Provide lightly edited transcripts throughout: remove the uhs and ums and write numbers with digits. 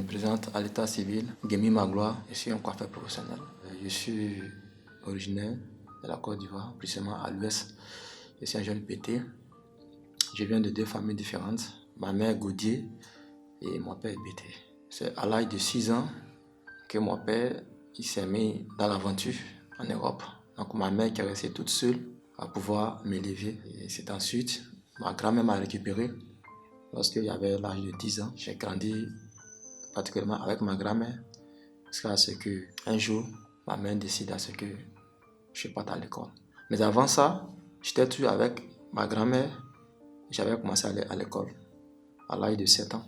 présente à l'état civil, Guémy Magloire, je suis un coiffeur professionnel. Je suis originaire de la Côte d'Ivoire, précisément à l'ouest. Je suis un jeune pété. Je viens de deux familles différentes. Ma mère est Gaudier et mon père est Bété. C'est à l'âge de 6 ans que mon père s'est mis dans l'aventure en Europe. Donc ma mère qui est restée toute seule à pouvoir m'élever. Et c'est ensuite ma grand-mère m'a récupéré lorsque j'avais l'âge de 10 ans. J'ai grandi particulièrement avec ma grand-mère jusqu'à ce qu'un jour, ma mère décide à ce que je parte à l'école. Mais avant ça, j'étais toujours avec ma grand-mère. J'avais commencé à aller à l'école à l'âge de 7 ans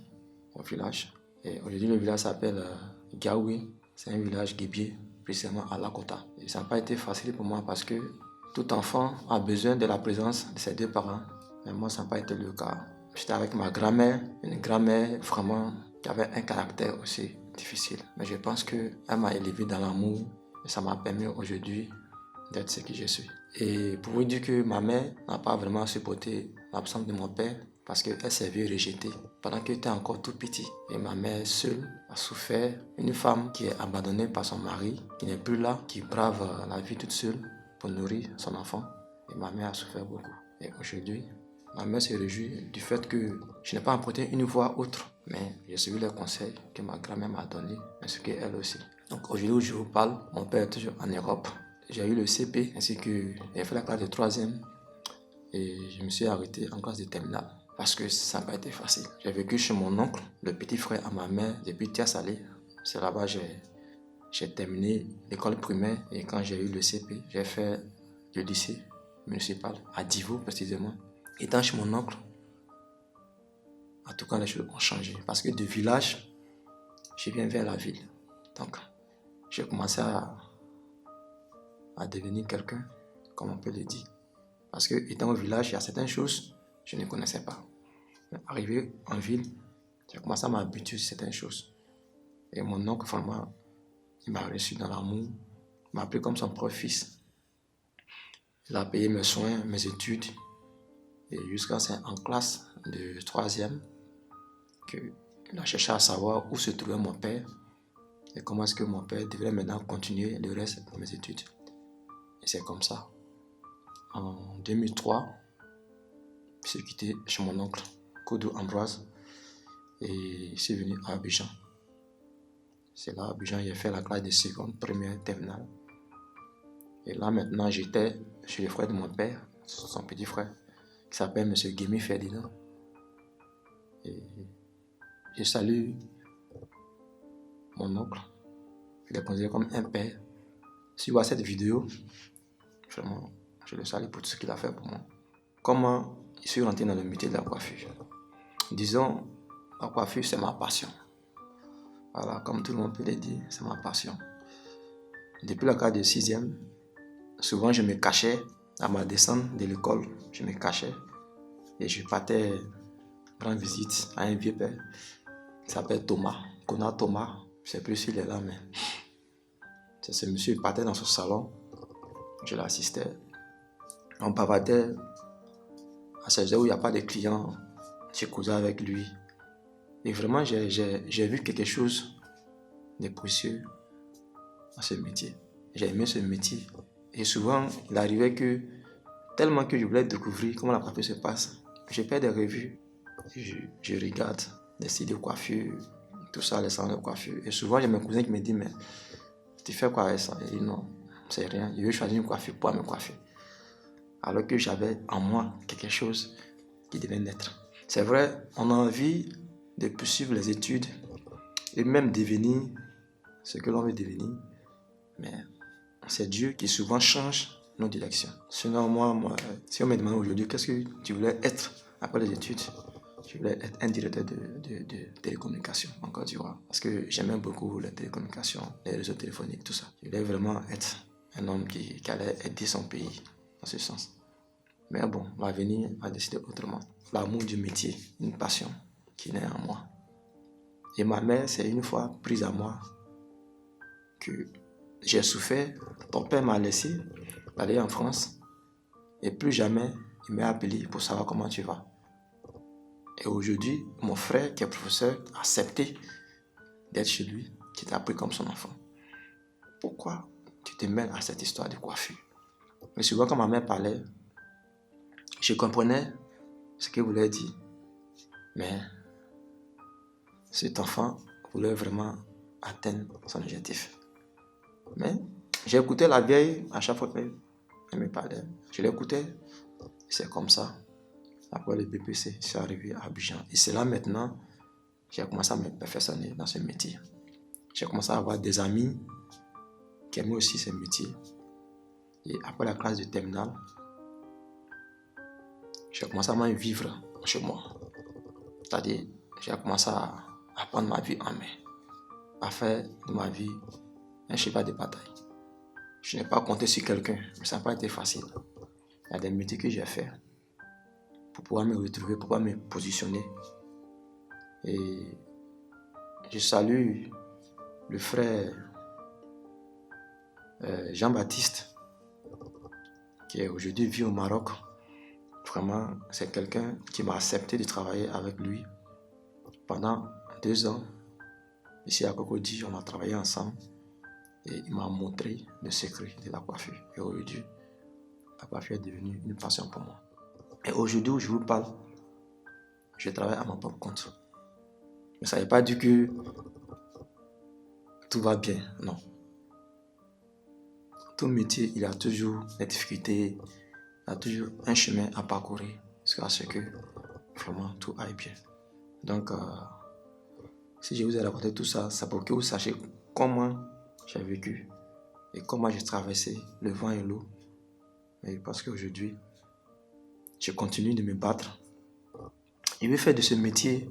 au village. Et aujourd'hui, le village s'appelle Gaoui. C'est un village guibier, précisément à Lakota. Et ça n'a pas été facile pour moi parce que tout enfant a besoin de la présence de ses deux parents. Mais moi, ça n'a pas été le cas. J'étais avec ma grand-mère, une grand-mère vraiment qui avait un caractère aussi difficile. Mais je pense qu'elle m'a élevé dans l'amour et ça m'a permis aujourd'hui d'être ce que je suis. Et pour vous dire que ma mère n'a pas vraiment supporté l'absence de mon père parce qu'elle s'est vue rejetée pendant qu'elle était encore tout petit. Et ma mère seule a souffert. Une femme qui est abandonnée par son mari, qui n'est plus là, qui brave la vie toute seule pour nourrir son enfant. Et ma mère a souffert beaucoup. Et aujourd'hui, ma mère se réjouit du fait que je n'ai pas emprunté une voie autre, mais j'ai suivi les conseils que ma grand-mère m'a donnés, ainsi qu'elle aussi. Donc aujourd'hui où je vous parle, mon père est toujours en Europe. J'ai eu le CP, ainsi que j'ai fait la classe de 3e et je me suis arrêté en classe de terminale parce que ça n'a pas été facile. J'ai vécu chez mon oncle, le petit frère à ma mère, depuis Tia-Salé. C'est là-bas que j'ai terminé l'école primaire et quand j'ai eu le CP, j'ai fait le lycée municipal à Divo précisément. Étant chez mon oncle, en tout cas les choses ont changé parce que du village, je viens vers la ville. Donc, j'ai commencé à devenir quelqu'un, comme on peut le dire. Parce que étant au village, il y a certaines choses que je ne connaissais pas. Mais arrivé en ville, j'ai commencé à m'habituer à certaines choses. Et mon oncle, vraiment, il m'a reçu dans l'amour, il m'a pris comme son propre fils. Il a payé mes soins, mes études. Et jusqu'à en classe de 3e, qu'il a cherché à savoir où se trouvait mon père et comment est-ce que mon père devrait maintenant continuer le reste de mes études. Et c'est comme ça. En 2003, je suis quitté chez mon oncle, Koudou Ambroise, et je suis venu à Abidjan. C'est là, à Abidjan, j'ai fait la classe de seconde, première, terminale. Et là, maintenant, j'étais chez le frère de mon père, son petit frère, qui s'appelle M. Guémy Ferdinand. Et je salue mon oncle. Je le considère comme un père. Si vous voyez cette vidéo, vraiment, je le salue pour tout ce qu'il a fait pour moi. Comment je suis rentré dans le métier de la coiffure? Disons, la coiffure, c'est ma passion. Voilà, comme tout le monde peut le dire, c'est ma passion. Depuis la classe de 6e, souvent je me cachais à ma descente de l'école. Je me cachais et je partais rendre visite à un vieux père qui s'appelle Thomas, Kona Thomas. Je ne sais plus s'il est là, mais c'est ce monsieur qui partait dans son salon. Je l'assistais. On bavardait à ces heures où il n'y a pas de clients. Je causais avec lui. Et vraiment, j'ai vu quelque chose de précieux dans ce métier. J'ai aimé ce métier. Et souvent, il arrivait que, tellement que je voulais découvrir comment la coiffure se passe, je fais des revues. Je regarde des sites de coiffure, tout ça, les salons de coiffure. Et souvent, j'ai mes cousins qui me disent, mais tu fais quoi avec ça? Et je dis non, c'est rien. Je vais choisir une coiffure pour me coiffer. Alors que j'avais en moi quelque chose qui devait naître. C'est vrai, on a envie de poursuivre les études et même devenir ce que l'on veut devenir. Mais c'est Dieu qui souvent change nos directions. Sinon, moi, si on me demande aujourd'hui qu'est-ce que tu voulais être après les études, je voulais être un directeur de télécommunications en Côte d'Ivoire. Parce que j'aimais beaucoup les télécommunications, les réseaux téléphoniques, tout ça. Je voulais vraiment être un homme qui allait aider son pays dans ce sens. Mais bon, l'avenir a décidé autrement. L'amour du métier, une passion qui naît en moi. Et ma mère, c'est une fois prise à moi que j'ai souffert. Ton père m'a laissé aller en France et plus jamais il m'a appelé pour savoir comment tu vas. Et aujourd'hui, mon frère qui est professeur a accepté d'être chez lui, qui t'a pris comme son enfant. Pourquoi tu te mêles à cette histoire de coiffure? Mais souvent, quand ma mère parlait, je comprenais ce qu'elle voulait dire. Mais cet enfant voulait vraiment atteindre son objectif. Mais j'ai écouté la vieille à chaque fois qu'elle me parlait. Je l'écoutais. C'est comme ça. Après le BPC, je suis arrivé à Abidjan. Et c'est là maintenant j'ai commencé à me perfectionner dans ce métier. J'ai commencé à avoir des amis qui aimaient aussi ce métier. Et après la classe de terminale, j'ai commencé à m'en vivre chez moi. C'est-à-dire, j'ai commencé à prendre ma vie en main, à faire de ma vie un cheval de bataille. Je n'ai pas compté sur quelqu'un, mais ça n'a pas été facile. Il y a des métiers que j'ai fait pour pouvoir me retrouver, pour pouvoir me positionner. Et je salue le frère Jean-Baptiste, qui aujourd'hui vit au Maroc. Vraiment, c'est quelqu'un qui m'a accepté de travailler avec lui pendant 2 ans. Ici à Cocody, on a travaillé ensemble et il m'a montré le secret de la coiffure. Et aujourd'hui, la coiffure est devenue une passion pour moi. Et aujourd'hui où je vous parle, je travaille à mon propre compte. Mais ça ne veut pas dire que tout va bien, non. Tout métier, il y a toujours des difficultés, il y a toujours un chemin à parcourir jusqu'à ce que vraiment tout aille bien. Donc, si je vous ai raconté tout ça, c'est pour que vous sachiez comment j'ai vécu et comment j'ai traversé le vent et l'eau. Et parce qu'aujourd'hui, je continue de me battre. Je vais faire de ce métier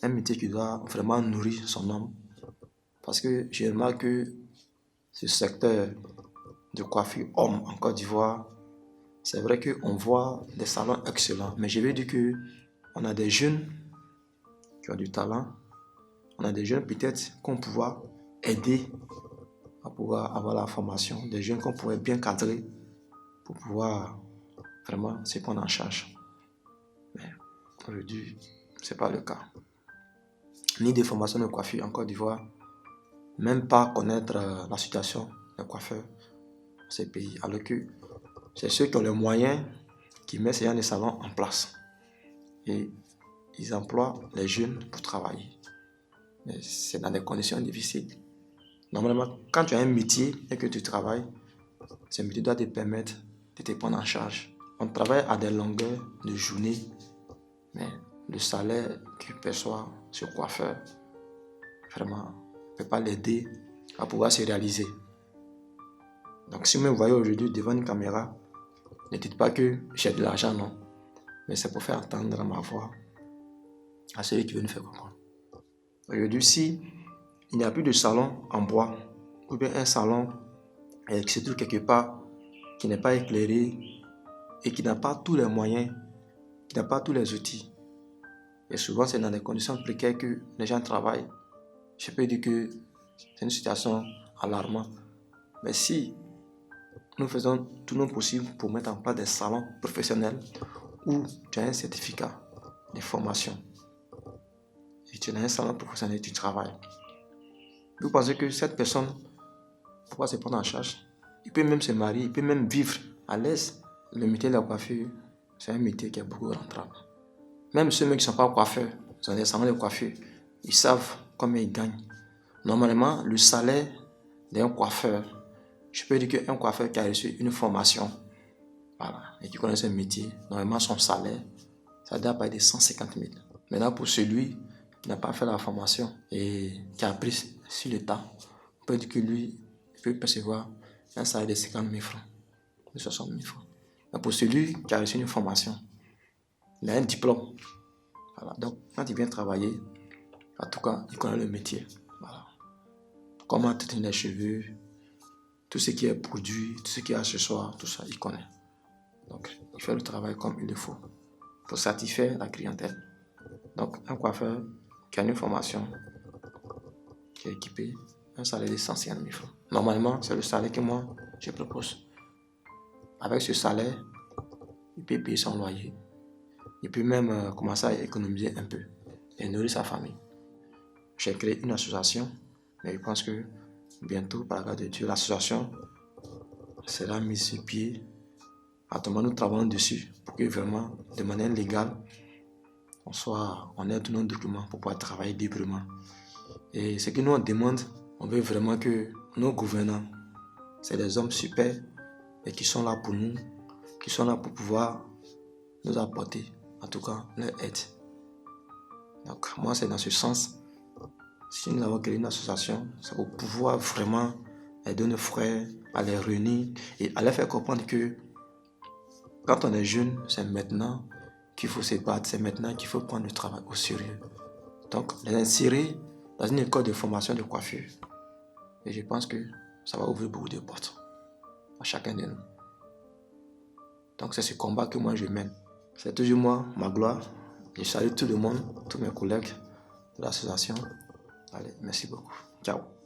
un métier qui doit vraiment nourrir son homme. Parce que j'ai remarqué que ce secteur de coiffure homme en Côte d'Ivoire, c'est vrai qu'on voit des salons excellents. Mais je veux dire qu'on a des jeunes qui ont du talent. On a des jeunes peut-être qu'on pourra aider à pouvoir avoir la formation. Des jeunes qu'on pourrait bien cadrer pour pouvoir vraiment se prendre en charge. Mais aujourd'hui, ce n'est pas le cas. Ni des formations de coiffure en Côte d'Ivoire, même pas connaître la situation des coiffeurs dans ces pays. Alors que c'est ceux qui ont les moyens qui mettent ces gens de salons en place. Et ils emploient les jeunes pour travailler. Mais c'est dans des conditions difficiles. Normalement, quand tu as un métier et que tu travailles, ce métier doit te permettre de te prendre en charge. On travaille à des longueurs de journée, mais le salaire qu'il perçoit ce coiffeur, vraiment, ne peut pas l'aider à pouvoir se réaliser. Donc si vous me voyez aujourd'hui devant une caméra, ne dites pas que j'ai de l'argent, non. Mais c'est pour faire entendre ma voix à celui qui veut nous faire comprendre. Aujourd'hui, si il n'y a plus de salon en bois, ou bien un salon qui se trouve quelque part, qui n'est pas éclairé et qui n'a pas tous les moyens, qui n'a pas tous les outils. Et souvent, c'est dans des conditions précaires que les gens travaillent. Je peux dire que c'est une situation alarmante. Mais si nous faisons tout notre possible pour mettre en place des salons professionnels où tu as un certificat de formation et tu as un salon professionnel et tu travailles, vous pensez que cette personne pourra se prendre en charge? Il peut même se marier, il peut même vivre à l'aise. Le métier de la coiffure, c'est un métier qui est beaucoup rentable. Même ceux qui ne sont pas coiffeurs, ils ont des salons de coiffure, ils savent combien ils gagnent. Normalement, le salaire d'un coiffeur, je peux dire qu'un coiffeur qui a reçu une formation, voilà, et qui connaît ce métier, normalement son salaire, ça doit pas être de 150 000. Maintenant, pour celui qui n'a pas fait la formation et qui a appris sur le temps, on peut dire que lui, il peut percevoir un salaire de 50 000 francs, de 60 000 francs. Mais pour celui qui a reçu une formation, il a un diplôme. Voilà. Donc, quand il vient travailler, en tout cas, il connaît le métier. Voilà. Comment tenir les cheveux, tout ce qui est produit, tout ce qui est accessoire, tout ça, il connaît. Donc, il fait le travail comme il le faut pour satisfaire la clientèle. Donc, un coiffeur qui a une formation, qui est équipé, un salaire de 150 000 francs. Normalement, c'est le salaire que moi, je propose. Avec ce salaire, il peut payer son loyer. Il peut même commencer à économiser un peu et nourrir sa famille. j'ai créé une association, mais je pense que bientôt, par la grâce de Dieu, l'association sera mise sur pied. Actuellement, nous travaillons dessus pour que vraiment, de manière légale, on ait tous nos documents pour pouvoir travailler librement. Et ce que nous on demande, on veut vraiment que nos gouvernants, c'est des hommes super et qui sont là pour nous, qui sont là pour pouvoir nous apporter, en tout cas, leur aide. Donc, moi, c'est dans ce sens. Si nous avons créé une association, c'est pour pouvoir vraiment aider nos frères à les réunir et à leur faire comprendre que quand on est jeune, c'est maintenant qu'il faut se battre, c'est maintenant qu'il faut prendre le travail au sérieux. Donc, les insérer dans une école de formation de coiffure. Et je pense que ça va ouvrir beaucoup de portes à chacun de nous. Donc, c'est ce combat que moi je mène. C'est toujours moi, ma gloire. Je salue tout le monde, tous mes collègues de l'association. Allez, merci beaucoup. Ciao.